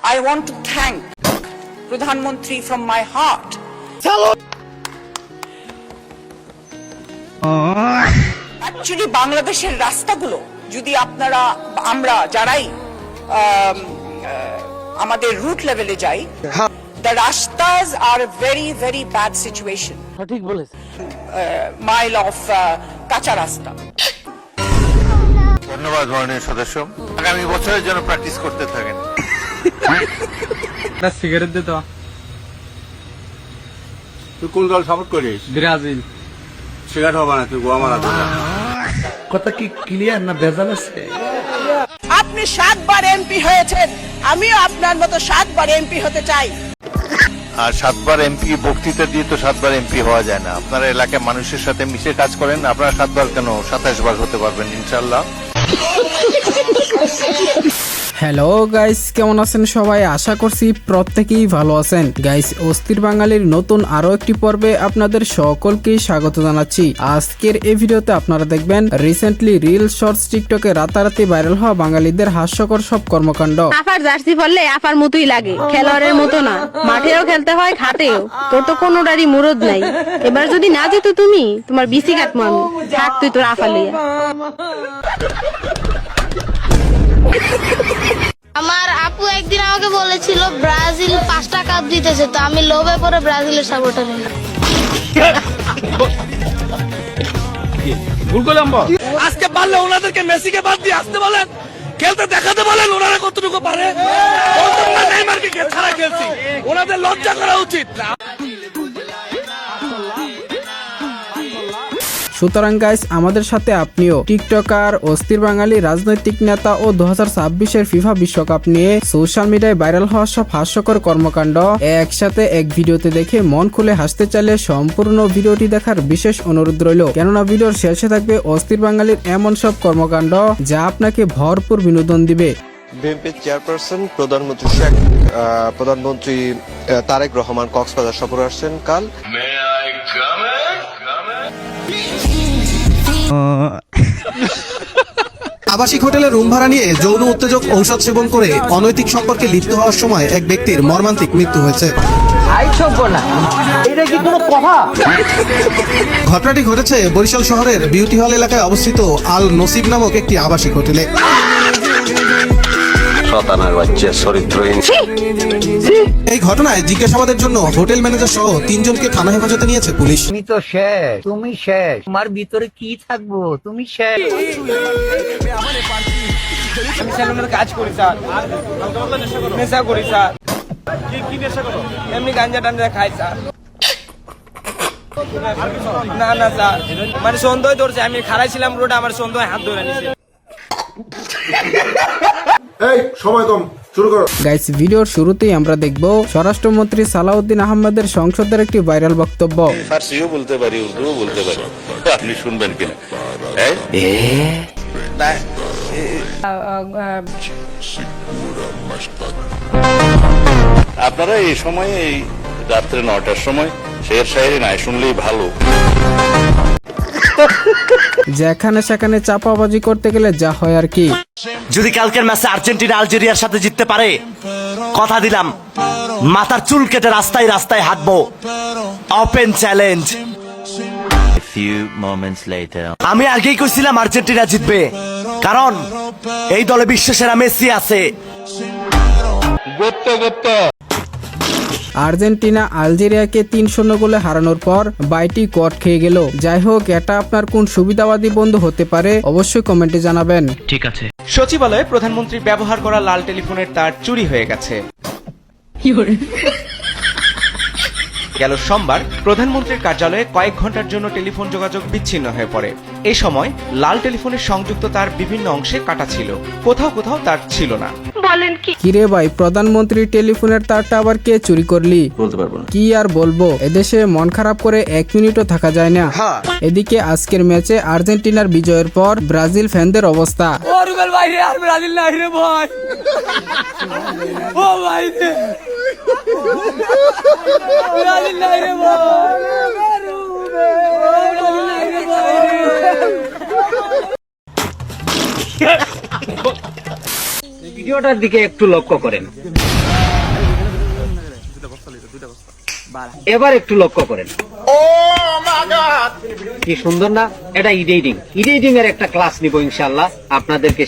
I want to thank Pradhan Mantri from my heart. Actually, বাংলাদেশের রাস্তাগুলো যদি আমরা যারাই আমাদের রুট লেভেলে যাই, the rastas are a very very bad situation. ঠিক বলেছেন। Mile of কাঁচা রাস্তা। ধন্যবাদ মাননীয় সদস্য, আগামী বছরের জন্য প্র্যাকটিস করতে থাকেন। একটা সিগারেট দে তো। তুই কোন দল সাপোর্ট করিস? ব্রাজিল। সিগারেট হবে না, তুই গোয়া মারা। কথা কি ক্লিয়ার না ভেজাল আছে? আপনি 7 বার এমপি হয়েছেন, আমিও আপনার মতো 7 বার এমপি হতে চাই। আর 7 বার এমপি বক্তৃতা দিয়ে তো 7 বার এমপি হওয়া যায় না। আপনারা এলাকার মানুষের সাথে মিশে কাজ করেন, আপনারা 7 বার কেন 27 বার হতে পারবেন ইনশাল্লাহ। হ্যালো গাইস, কেমন আছেন সবাই? আশা করছি প্রত্যেকেই ভালো আছেন। গাইস, অস্থির বাঙালির নতুন আরো একটি পর্বে আপনাদের সকলকে স্বাগত জানাচ্ছি। আজকের এই ভিডিওতে আপনারা দেখবেন রিসেন্টলি রিল শর্টস টিকটকে রাতারাতি ভাইরাল হওয়া বাঙালিদের হাস্যকর সব কর্মকাণ্ড। আপার জার্সি পরলে আপার মতোই লাগে, খেলোয়াড়ের মতো না। মাঠেও খেলতে হয়, ঘাটেও। তোর তো কোনোটারই মুরদ নাই। এবার যদি না যেত তুমি, তোমার বিসি কাটবো আমি। থাক তুই তোর আফা লইয়া। আমার আপু একদিন আমাকে বলেছিল ব্রাজিল 5টা কাপ জিতেছে, তো আমি লোভে পড়ে ব্রাজিলের সাপোর্টার হলাম। আজকে পারলে ওনাদেরকে মেসিকে বাদ দিয়ে আসতে বলেন, খেলতে দেখাতে বলেন ওনারা কতটুকু পারে। নেইমারকে ছাড়া খেলছি, ওনাদের লজ্জা করা উচিত। সুতরাং গাইস, আমাদের সাথে আপনিও টিকটকার, অস্থির বাঙালি, রাজনৈতিক নেতা ও 2026-এর ফিফা বিশ্বকাপ নিয়ে সোশ্যাল মিডিয়ায় ভাইরাল হওয়া সব হাস্যকর কর্মকাণ্ড একসাথে এক ভিডিওতে দেখে মন খুলে হাসতে চাইলে সম্পূর্ণ ভিডিওটি দেখার বিশেষ অনুরোধ রইল, কেননা ভিডিওর শেষে থাকবে অস্থির বাঙালির এমন সব কর্মকাণ্ড যা আপনাকে ভরপুর বিনোদন দিবে। বিএনপির চেয়ারপারসন প্রধানমন্ত্রী তারেক রহমান কক্সবাজার সফরে আসছেন কাল। আবাসিক হোটেলে রুম ভাড়া নিয়ে যৌন উত্তেজক ঔষধ সেবন করে অনৈতিক সম্পর্কে লিপ্ত হওয়ার সময় এক ব্যক্তির মর্মান্তিক মৃত্যু হয়েছে। ঘটনাটি ঘটেছে বরিশাল শহরের বিউটি হল এলাকায় অবস্থিত আল নসিব নামক একটি আবাসিক হোটেলে। এই ঘটনায় জিজ্ঞাসাবাদের জন্য হোটেল ম্যানেজার সহ 3 জনকে থানা হেফাজতে নিয়েছে পুলিশ। তুমি তো শেষ, তুমি শেষ। তোমার ভিতরে কি থাকবো? তুমি শেষ। আমি সেলুনের কাজ করি স্যার, নেশা করি স্যার। কি নেশা করো? এমনি গাঞ্জা টাঞ্জা খাই স্যার। না না স্যার, মানে সন্দেহ ধরছে। আমি খারাইছিলাম রোডে, আমার সন্দেহ হাত ধরে নিছে। এই সময় কম, শুরু করো। গাইস, ভিডিওর শুরুতেই আমরা দেখব স্বরাষ্ট্রমন্ত্রী সালাউদ্দিন আহমেদের সংসদের একটি ভাইরাল বক্তব্য। ফার্সিও বলতে পারি, উর্দুও বলতে পারি, আপনি শুনবেন কিনা? আপনারা এই সময়, এই রাত্রে 9টার সময় শের শায়েরি নাই শুনলেই ভালো। যেখানে সেখানে চাপাবাজি করতে গেলে যা হয় আর কি। যদি কালকের ম্যাচে আর্জেন্টিনা আলজেরিয়ার সাথে জিততে পারে, কথা দিলাম মাথার চুল কেটে রাস্তায় রাস্তায় হাঁটবো। Open challenge. আমি আগেই কইছিলাম আর্জেন্টিনা জিতবে, কারণ এই দলে বিশ্বসেরা মেসি আছে। আর্জেন্টিনা আলজেরিয়াকে 3-0 গোলে হারানোর পর বাইটি কট খেয়ে গেল। যাই হোক, এটা আপনার কোন সুবিধাবাদী বন্ধু হতে পারে অবশ্যই কমেন্টে জানাবেন। ঠিক আছে। সচিবালয়ে প্রধানমন্ত্রী ব্যবহার করা লাল টেলিফোনের তার চুরি হয়ে গেছে। গেল সোমবার প্রধানমন্ত্রীর কার্যালয়ে কয়েক ঘন্টার জন্য টেলিফোন যোগাযোগ বিচ্ছিন্ন হয়ে পড়ে। এই সময় লাল টেলিফোনের সংযুক্ত তার বিভিন্ন অংশে কাটা ছিল, কোথাও কোথাও তার ছিল না। বলেন কি? কিরে ভাই, প্রধানমন্ত্রীর টেলিফোনের তারটা আবার কে চুরি করলি? বলতে পারবো না। কি আর বলবো, এদেশে মন খারাপ করে 1 মিনিটও থাকা যায় না। এদিকে আজকের ম্যাচে আর্জেন্টিনার বিজয়ের পর ব্রাজিল ফ্যানদের অবস্থা। ও রুবেল ভাই রে, আর ব্রাজিল নাই রে ভাই। ও ভাই রে, ব্রাজিল নাই রে ভাই। ভিডিওটার দিকে একটু লক্ষ্য করেন। এবার একটু লক্ষ্য করেন, কি সুন্দর না? এটা এডিটিং এর একটা ক্লাস নিব ইনশাআল্লাহ আপনাদেরকে।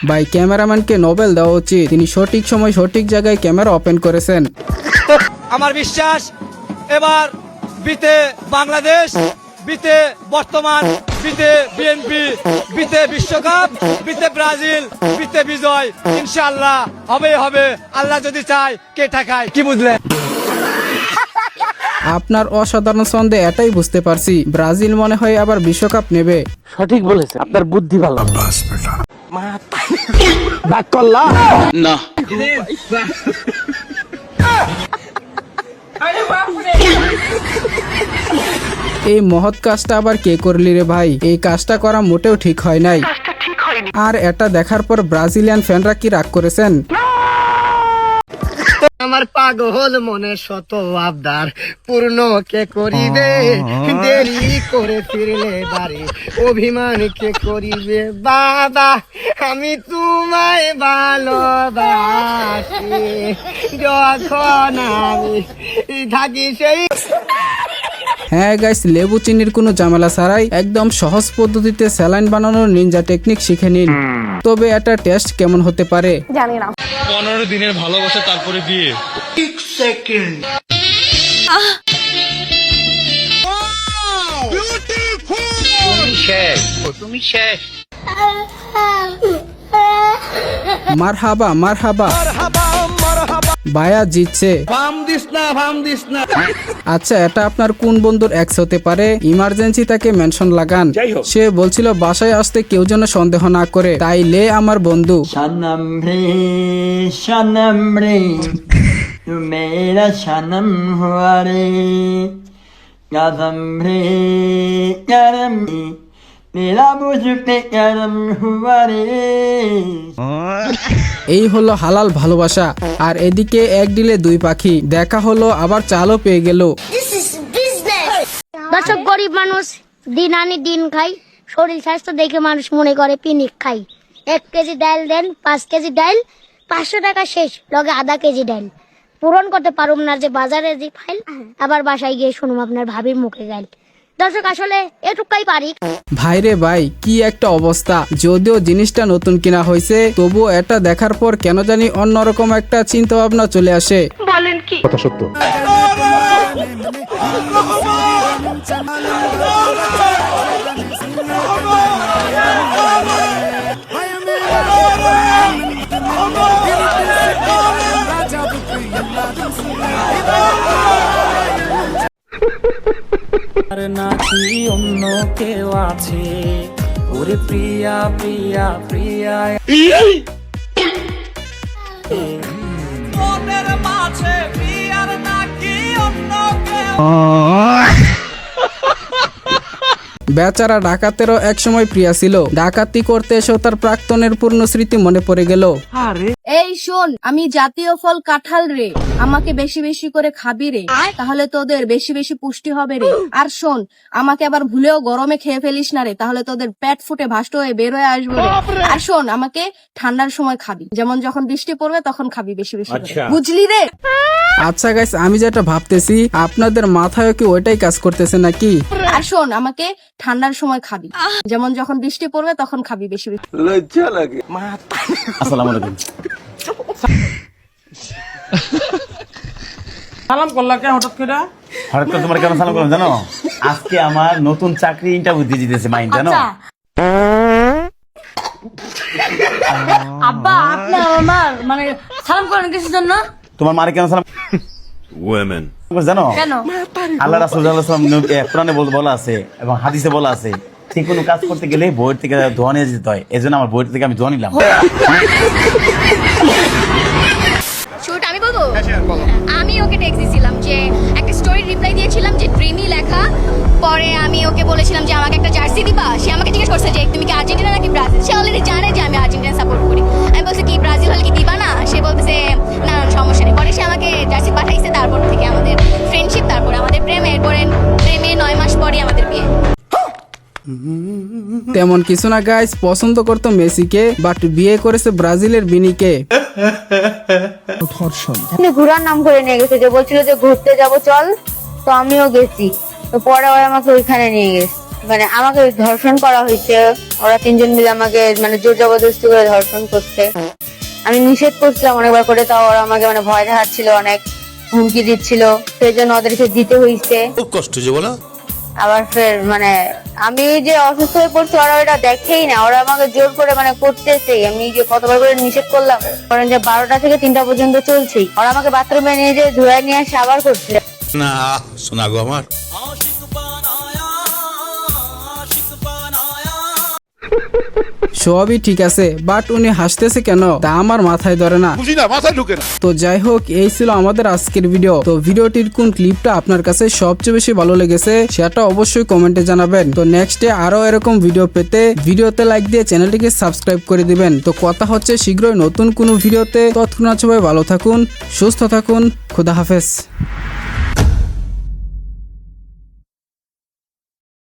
ভাই ক্যামেরাম্যানকে নোবেল দেওয়া উচিত, তিনি সঠিক সময় সঠিক জায়গায় ক্যামেরা ওপেন করেছেন। আমার বিশ্বাস এবার বিতে বাংলাদেশ, বিতে বর্তমান, বিতে বিএনপি, বিতে বিশ্বকাপ, বিতে ব্রাজিল, বিতে বিজয় ইনশাআল্লাহ হবে। আল্লাহ যদি চায় কে ঠেকায়, কি বুঝলেন? আপনার অসাধারণ ছন্দে এটাই বুঝতে পারছি, ব্রাজিল মনে হয় আবার বিশ্বকাপ নেবে। সঠিক বলেছে, আপনার বুদ্ধি ভালো। এই মহৎ কাজটা আবার কে করলি রে ভাই? এই কাজটা করা মোটেও ঠিক হয় নাই। আর এটা দেখার পর ব্রাজিলিয়ান ফ্যানরা কি রাগ করেছেন? আমার পাগল মনে শত আবদার পূর্ণ কে করিবে, দেরি করে ফিরলে বাড়ি অভিমান কে করিবে। বাবা আমি তোমায় ভালোবাসি, যখন আমি থাকি সেই। হ্যাঁ গাইস, লেবু চিনির কোনো ঝামেলা ছাড়াই একদম সহজ পদ্ধতিতে স্যালাইন বানানোর নিনজা টেকনিক শিখে নিন। তবে এটা টেস্ট কেমন হতে পারে জানি না। 15 দিনের ভালোবাসা তারপরে বিয়ে। তুমি শেষ। মারহাবা মারহাবা, বায়া জিতছে। আচ্ছা, এটা আপনার কোন বন্ধুর এক্স হতে পারে? ইমার্জেন্সি তাকে মেনশন লাগান। সে বলছিল বাসায় আসতে কেউ যেন সন্দেহ না করে, তাই লে আমার বন্ধু। সনম রে তু মেরা সনম হুয়া রে, কদম রে করম মেরা মুঝপে করম হুয়া রে। এই হলো হালাল ভালোবাসা। আর এদিকে এক ডিলে দুই পাখি, দেখা হলো আবার চালও পেয়ে গেল। দর্শক, গরিব মানুষ দিন আনি দিন খাই, শরীর স্বাস্থ্য দেখে মানুষ মনে করে পিনিক খাই। 1 কেজি ডাল দেন, 5 কেজি ডাল, 500 টাকা শেষ, লগে আধা কেজি ডাল পূরণ করতে পারুম না যে বাজারে যে ফাইল, আবার বাসায় গিয়ে শুনুম আপনার ভাবির মুখে গাইল। দর্শক, আসলে এটুকাই পারি। ভাইরে ভাই, কি একটা অবস্থা! যদিও জিনিসটা নতুন কিনা হয়েছে, তবুও এটা দেখার পর কেন জানি অন্যরকম একটা চিন্তা ভাবনা চলে আসে। বলেন কি? কথা সত্য। নাকি অন্য কেউ আছে, ওরে প্রিয়া প্রিয়া প্রিয়া মনের মাঝে প্রিয়ার নাকি অন্য কেউ। বেচারা ডাকাতেরও একসময় প্রিয়া ছিল, ডাকাতি করতে এসেও তার প্রাক্তনের পূর্ণ স্মৃতি মনে পড়ে গেল। এই শোন, আমি জাতীয় ফল কাঁঠাল রে, আমাকে বেশি বেশি করে খাবি রে, তাহলে তোদের বেশি বেশি পুষ্টি হবে রে। আর শোন, আমাকে আবার ভুলেও গরমে খেয়ে ফেলিস না রে, তাহলে তোদের পেট ফুটে ভাষ্ট হয়ে বের হয়ে আসবে রে। আর শোন, আমাকে ঠান্ডার সময় খাবি, যেমন যখন বৃষ্টি পড়বে তখন খাবি বেশি বেশি করে, বুঝলি রে? আচ্ছা গাইস, আমি যেটা ভাবতেছি, আপনাদের মাথায় কি ওইটাই কাজ করতেছে নাকি? আর শোন, আমাকে ঠান্ডার সময় খাবি, যেমন যখন বৃষ্টি পড়বে তখন খাবি বেশি বেশি। লজ্জা লাগে। আসসালামু আলাইকুম। সালাম করলা কে হঠাৎ করে? হঠাৎ করে তোমার কেন সালাম করলাম জানো? আজকে আমার নতুন চাকরি ইন্টারভিউ দিয়ে দিতেছে মাইন্ড, জানো? আব্বা, আপনি আমার মানে সালাম করেন কিসের জন্য? তোমার মারে কেন সালাম জানো? কেন? আল্লাহ রাসূল সাল্লাল্লাহু আলাইহি ওয়াসাল্লাম কোরআনে বলা আছে এবং হাদিসে বলা আছে, ঠিক কোনো কাজ করতে গেলে বইয়ের থেকে দোয়া নিয়ে যেতে হয়। এজন্য আমার বইয়ের থেকে আমি দোয়া নিলাম। শুট আমি বলবো, আমি ওকে টেক্সট দিয়েছিলাম যে একটা স্টোরি রিপ্লাই দিয়েছিলাম যে ড্রিমি লেখা। পরে আমি ওকে বলেছিলাম যে আমাকে একটা জার্সি দিবা। সে আমাকে জিজ্ঞেস করছে যে তুমি কি আর্জেন্টিনা নাকি ব্রাজিল। সে অলরেডি জানে যে আমি আর্জেন্টিনা সাপোর্ট করি। আমি বলছি কি ব্রাজিল হলে কি দিবা না? সে বলতেছে না সমস্যা নেই। পরে সে আমাকে জার্সি পাঠাইছে। তারপর থেকে আমাদের ফ্রেন্ডশিপ, তারপরে আমাদের প্রেম, এরপরে প্রেমে 9 মাস পরই আমাদের বিয়ে। তেমন কিছু না গাইস, পছন্দ করতো মেসিকে বাট বিয়ে করেছে ব্রাজিলের বিনিকে। ঘোরার নাম করে নিয়ে গেছে, যে বলছিল যে ঘুরতে যাব চল, তো আমিও গেছি। তো পরে ওরা আমাকে ওইখানে নিয়ে গেছে, মানে আমাকে ধর্ষণ করা হয়েছে। ওরা তিনজন মিলে আমাকে মানে জোর জবরদস্তি করে ধর্ষণ করছে। আমি নিষেধ করছিলাম অনেকবার করে, তাও ওরা আমাকে মানে ভয় দেখাচ্ছিল, অনেক হুমকি দিচ্ছিল, সেই জন্য ওদেরকে দিতে হয়েছে। খুব কষ্ট যে বলো। আবার ফের মানে আমি যে অসুস্থ হয়ে পড়ছি ওরা ওটা দেখেই না, ওরা আমাকে জোর করে মানে করতেছে। আমি যে কতবার করে নিষেধ করলাম, কারণ যে 12টা থেকে 3টা পর্যন্ত চলছেই। ওরা আমাকে বাথরুমে নিয়ে যে ধুয়ে নিয়ে আসে আবার করছিল। না শোনা গো আমার। সবই ঠিক আছে বাট উনি হাসতেছে কেন তা আমার মাথায় ধরে না। তো যাই হোক, এই ছিল আমাদের আজকের ভিডিও। তো ভিডিওটির কোন ক্লিপটা আপনার কাছে সবচেয়ে বেশি ভালো লেগেছে সেটা অবশ্যই কমেন্টে জানাবেন। তো নেক্সটে আরো এরকম ভিডিও পেতে ভিডিওতে লাইক দিয়ে চ্যানেলটিকে সাবস্ক্রাইব করে দিবেন। তো কথা হচ্ছে শীঘ্রই নতুন কোনো ভিডিওতে। ততক্ষণ সবাই ভালো থাকুন, সুস্থ থাকুন, খুদা হাফেজ।